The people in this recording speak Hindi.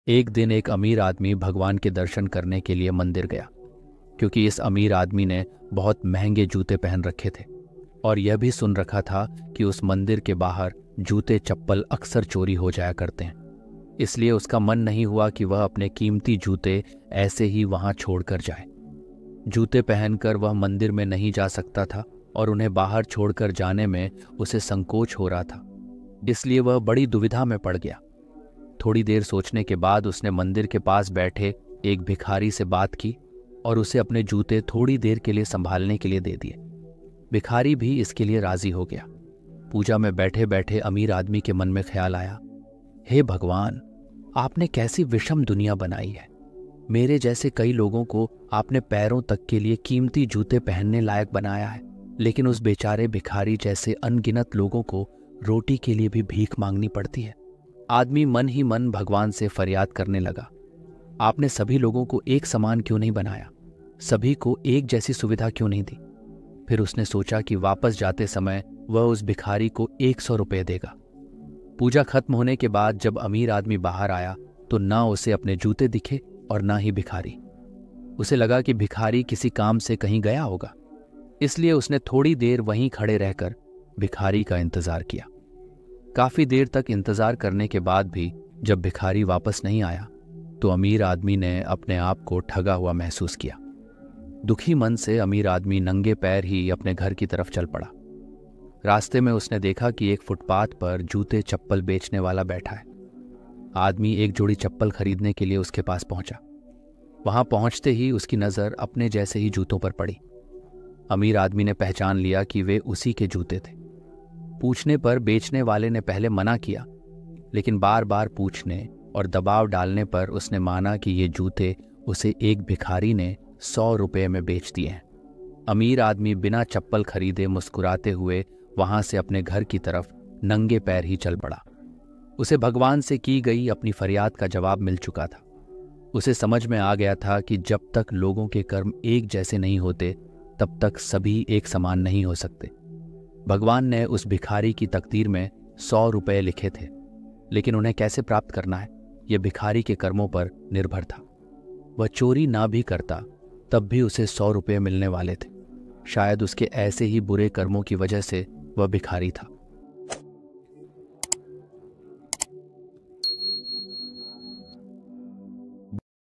एक दिन एक अमीर आदमी भगवान के दर्शन करने के लिए मंदिर गया, क्योंकि इस अमीर आदमी ने बहुत महंगे जूते पहन रखे थे और यह भी सुन रखा था कि उस मंदिर के बाहर जूते चप्पल अक्सर चोरी हो जाया करते हैं। इसलिए उसका मन नहीं हुआ कि वह अपने कीमती जूते ऐसे ही वहां छोड़कर जाए। जूते पहनकर वह मंदिर में नहीं जा सकता था और उन्हें बाहर छोड़कर जाने में उसे संकोच हो रहा था। इसलिए वह बड़ी दुविधा में पड़ गया। थोड़ी देर सोचने के बाद उसने मंदिर के पास बैठे एक भिखारी से बात की और उसे अपने जूते थोड़ी देर के लिए संभालने के लिए दे दिए। भिखारी भी इसके लिए राजी हो गया। पूजा में बैठे बैठे अमीर आदमी के मन में ख्याल आया, हे भगवान, आपने कैसी विषम दुनिया बनाई है। मेरे जैसे कई लोगों को आपने पैरों तक के लिए कीमती जूते पहनने लायक बनाया है, लेकिन उस बेचारे भिखारी जैसे अनगिनत लोगों को रोटी के लिए भी भीख मांगनी पड़ती है। आदमी मन ही मन भगवान से फरियाद करने लगा, आपने सभी लोगों को एक समान क्यों नहीं बनाया, सभी को एक जैसी सुविधा क्यों नहीं दी। फिर उसने सोचा कि वापस जाते समय वह उस भिखारी को 100 रुपये देगा। पूजा खत्म होने के बाद जब अमीर आदमी बाहर आया तो ना उसे अपने जूते दिखे और ना ही भिखारी। उसे लगा कि भिखारी किसी काम से कहीं गया होगा, इसलिए उसने थोड़ी देर वहीं खड़े रहकर भिखारी का इंतजार किया। काफी देर तक इंतजार करने के बाद भी जब भिखारी वापस नहीं आया तो अमीर आदमी ने अपने आप को ठगा हुआ महसूस किया। दुखी मन से अमीर आदमी नंगे पैर ही अपने घर की तरफ चल पड़ा। रास्ते में उसने देखा कि एक फुटपाथ पर जूते चप्पल बेचने वाला बैठा है। आदमी एक जोड़ी चप्पल खरीदने के लिए उसके पास पहुंचा। वहां पहुंचते ही उसकी नजर अपने जैसे ही जूतों पर पड़ी। अमीर आदमी ने पहचान लिया कि वे उसी के जूते थे। पूछने पर बेचने वाले ने पहले मना किया, लेकिन बार बार पूछने और दबाव डालने पर उसने माना कि ये जूते उसे एक भिखारी ने 100 रुपये में बेच दिए हैं। अमीर आदमी बिना चप्पल खरीदे मुस्कुराते हुए वहां से अपने घर की तरफ नंगे पैर ही चल पड़ा। उसे भगवान से की गई अपनी फरियाद का जवाब मिल चुका था। उसे समझ में आ गया था कि जब तक लोगों के कर्म एक जैसे नहीं होते तब तक सभी एक समान नहीं हो सकते। भगवान ने उस भिखारी की तकदीर में 100 रुपये लिखे थे, लेकिन उन्हें कैसे प्राप्त करना है यह भिखारी के कर्मों पर निर्भर था। वह चोरी ना भी करता तब भी उसे 100 रुपये मिलने वाले थे। शायद उसके ऐसे ही बुरे कर्मों की वजह से वह भिखारी था।